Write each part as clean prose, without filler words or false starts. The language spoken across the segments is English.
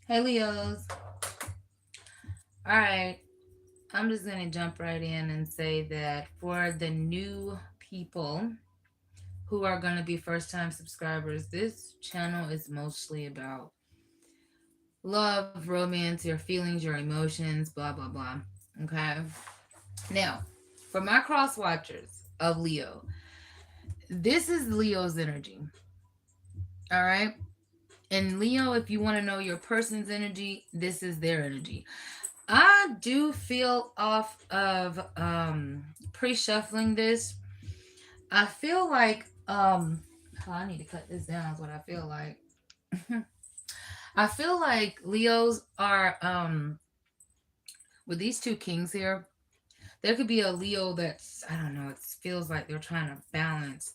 Hey Leos. All right. I'm just going to jump right in and say that for the new people who are going to be first time subscribers, this channel is mostly about love, romance, your feelings, your emotions, blah, blah, blah. Okay. Now, for my cross watchers of Leo, this is Leo's energy. All right. And Leo, if you want to know your person's energy, this is their energy. I do feel off of pre-shuffling this. I feel like oh, I need to cut this down is what I feel like. I feel like Leos are with these two kings here, there could be a Leo that's, I don't know, it feels like they're trying to balance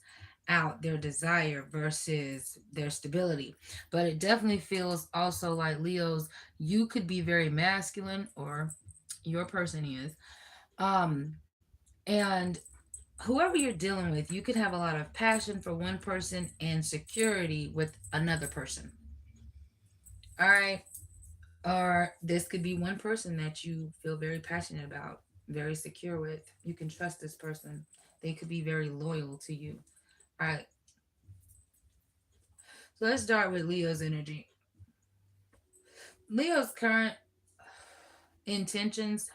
out their desire versus their stability. But it definitely feels also like Leos, you could be very masculine, or your person is. Um, and whoever you're dealing with, you could have a lot of passion for one person and security with another person. All right. Or this could be one person that you feel very passionate about, very secure with. You can trust this person. They could be very loyal to you. All right. So let's start with Leo's energy. Leo's current intentions,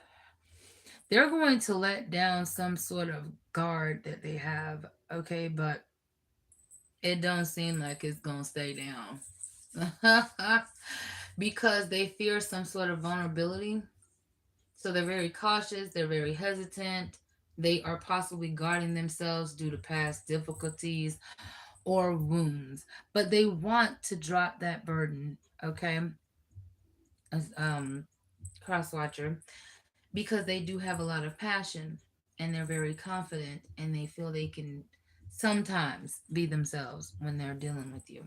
they're going to let down some sort of guard that they have, okay, but it don't seem like it's going to stay down. Because they fear some sort of vulnerability. So they're very cautious, they're very hesitant. They are possibly guarding themselves due to past difficulties or wounds, but they want to drop that burden, okay? As crosswatcher, because they do have a lot of passion and they're very confident and they feel they can sometimes be themselves when they're dealing with you.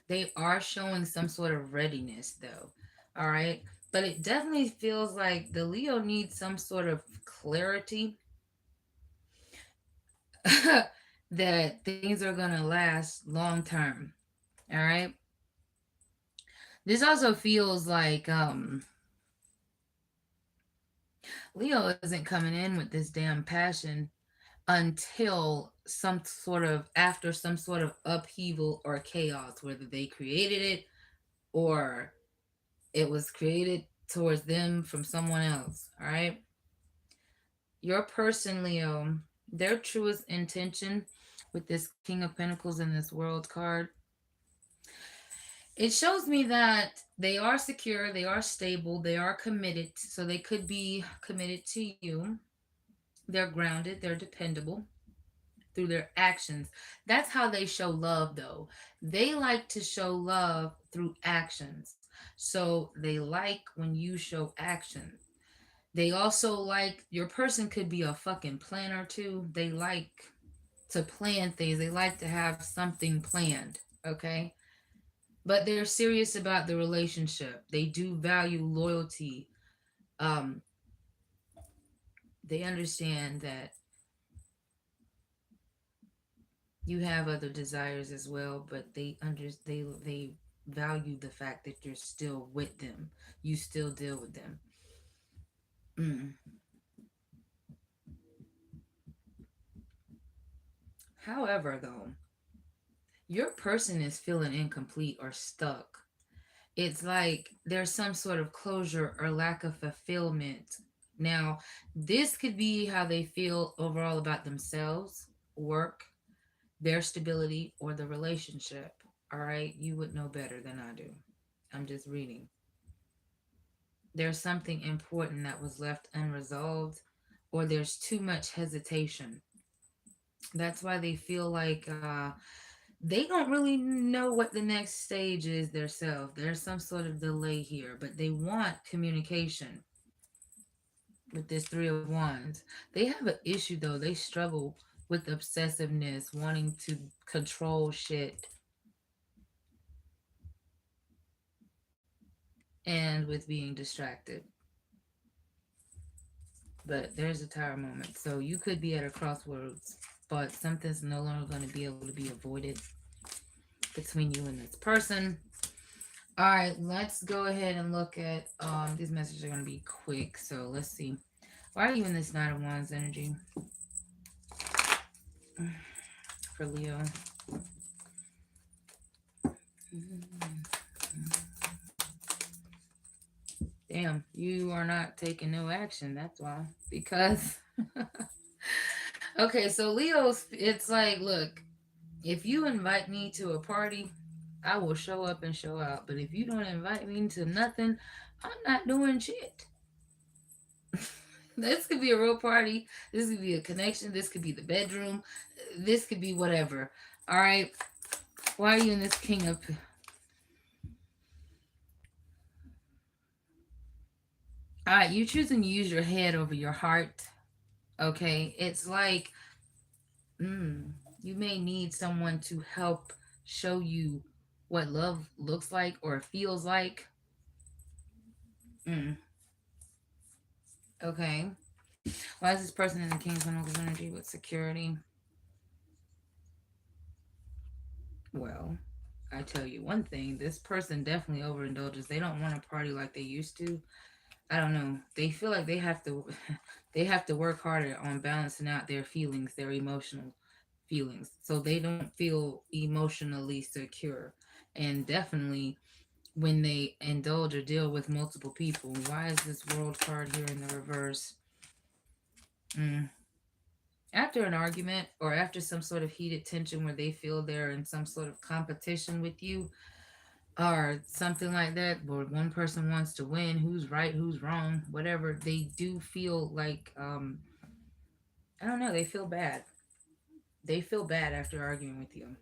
They are showing some sort of readiness though. All right. But it definitely feels like the Leo needs some sort of clarity that things are going to last long term. All right. This also feels like Leo isn't coming in with this damn passion until some sort of after some sort of upheaval or chaos, whether they created it or it was created towards them from someone else. All right. Your person, Leo, their truest intention with this King of Pentacles and this World card, it shows me that they are secure, they are stable, they are committed. So they could be committed to you. They're grounded, they're dependable through their actions. That's how they show love, though. They like to show love through actions. So they like when you show action. They also like your person could be a fucking planner too. They like to plan things. They like to have something planned, okay? But they're serious about the relationship. They do value loyalty. Um they understand that you have other desires as well, but they value the fact that you're still with them. You still deal with them. Mm. However, though, your person is feeling incomplete or stuck. It's like there's some sort of closure or lack of fulfillment. Now, this could be how they feel overall about themselves, work, their stability, or the relationship. All right, you would know better than I do. I'm just reading. There's something important that was left unresolved, or there's too much hesitation. That's why they feel like they don't really know what the next stage is themselves. There's some sort of delay here, but they want communication with this Three of Wands. They have an issue though. They struggle with obsessiveness, wanting to control shit, and with being distracted. But there's a tower moment. So you could be at a crossroads, but something's no longer going to be able to be avoided between you and this person. All right, let's go ahead and look at these messages are gonna be quick, so let's see. Why are you in this Knight of Wands energy for Leo? Damn, you are not taking no action. That's why. Because okay, so Leo's it's like, look, if you invite me to a party, I will show up and show out. But if you don't invite me to nothing, I'm not doing shit. This could be a real party. This could be a connection. This could be the bedroom. This could be whatever. All right. Why are you in this King of? All right, you choosing to use your head over your heart. Okay, it's like, mm, you may need someone to help show you what love looks like or feels like. Mm, okay. Why is this person in the King of Pentacles energy with security? Well, I tell you one thing, this person definitely overindulges. They don't want to party like they used to. I don't know. They feel like they have to they have to work harder on balancing out their feelings, their emotional feelings. So they don't feel emotionally secure. And definitely when they indulge or deal with multiple people. Why is this world card here in the reverse? Mm. After an argument or after some sort of heated tension where they feel they're in some sort of competition with you or something like that, where one person wants to win, who's right, who's wrong, whatever, they do feel like, I don't know, they feel bad. They feel bad after arguing with you.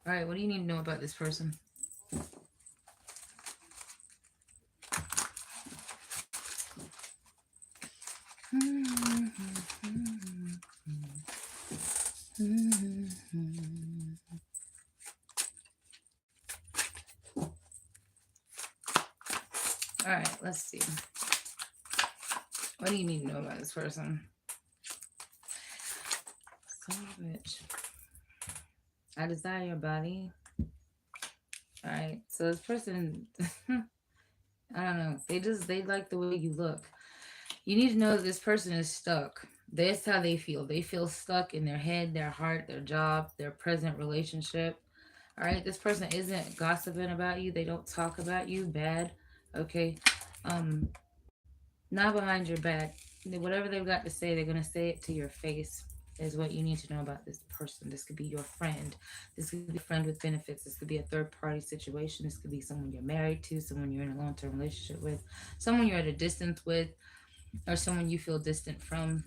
All right, what do you need to know about this person? All right, let's see. What do you need to know about this person? Son of a bitch. I desire your body. All right, so this person, I don't know. They like the way you look. You need to know that this person is stuck. That's how they feel. They feel stuck in their head, their heart, their job, their present relationship. All right, this person isn't gossiping about you. They don't talk about you bad. Okay, um, not behind your back. Whatever they've got to say, they're gonna say it to your face. Is what you need to know about this person. This could be your friend. This could be a friend with benefits. This could be a third party situation. This could be someone you're married to, someone you're in a long term relationship with, someone you're at a distance with, or someone you feel distant from.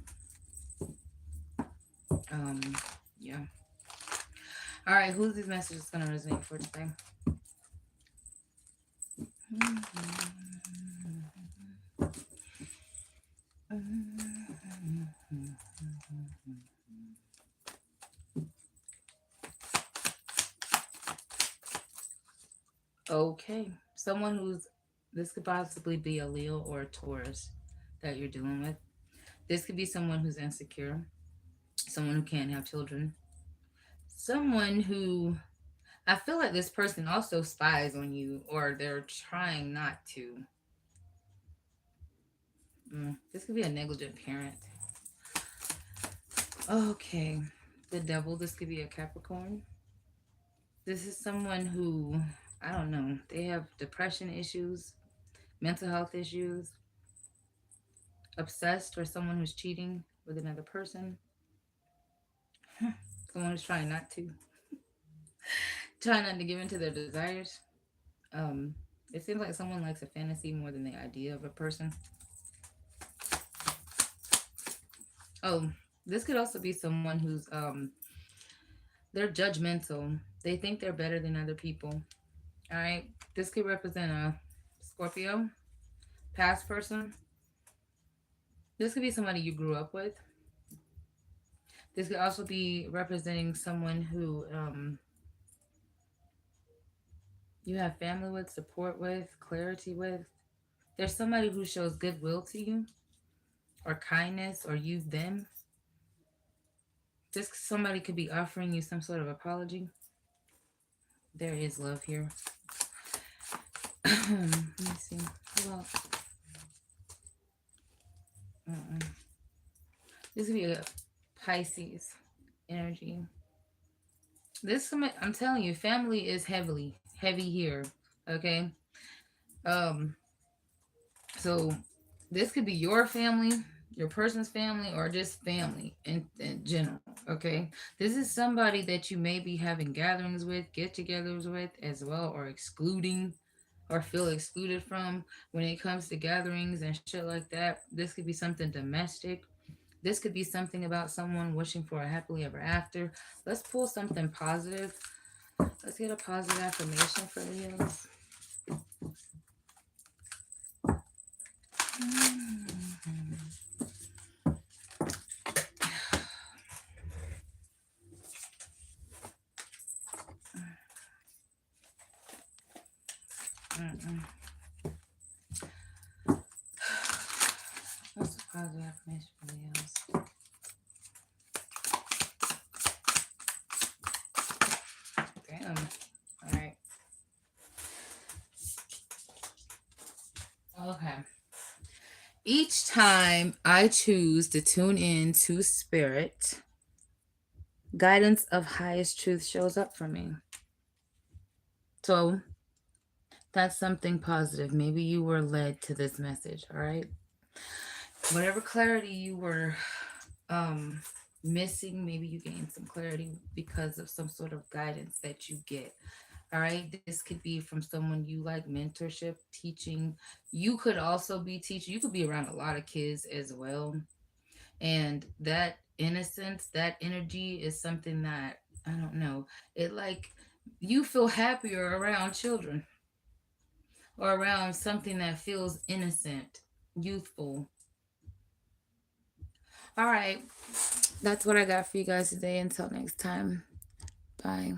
Um, yeah. All right, who's these messages gonna resonate for today? Okay, someone who's this could possibly be a Leo or a Taurus that you're dealing with. This could be someone who's insecure, someone who can't have children, someone who I feel like this person also spies on you or they're trying not to. This could be a negligent parent. Okay, the devil. This could be a Capricorn. This is someone who, I don't know, they have depression issues, mental health issues, obsessed, or someone who's cheating with another person, someone who's trying not to, trying not to give in to their desires. Um, it seems like someone likes a fantasy more than the idea of a person. Oh, this could also be someone who's they're judgmental. They think they're better than other people. All right, this could represent a Scorpio, past person. This could be somebody you grew up with. This could also be representing someone who you have family with, support with, clarity with. There's somebody who shows goodwill to you, or kindness, or you them. This somebody could be offering you some sort of apology. There is love here. Let me see. Well, this could be a Pisces energy. I'm telling you, family is heavy here. Okay. Um. So this could be your family, your person's family, or just family in general. Okay. This is somebody that you may be having gatherings with, get-togethers with, as well, or excluding or feel excluded from when it comes to gatherings and shit like that. This could be something domestic. This could be something about someone wishing for a happily ever after. Let's pull something positive. Let's get a positive affirmation for Leos. What's a positive affirmation for Leos? Damn. All right. Okay. Each time I choose to tune in to spirit, guidance of highest truth shows up for me. So that's something positive. Maybe you were led to this message, all right? Whatever clarity you were missing, maybe you gained some clarity because of some sort of guidance that you get. All right, this could be from someone you like, mentorship, teaching. You could also be teaching. You could be around a lot of kids as well. And that innocence, that energy is something that, I don't know, it like you feel happier around children or around something that feels innocent, youthful. All right, that's what I got for you guys today. Until next time, bye.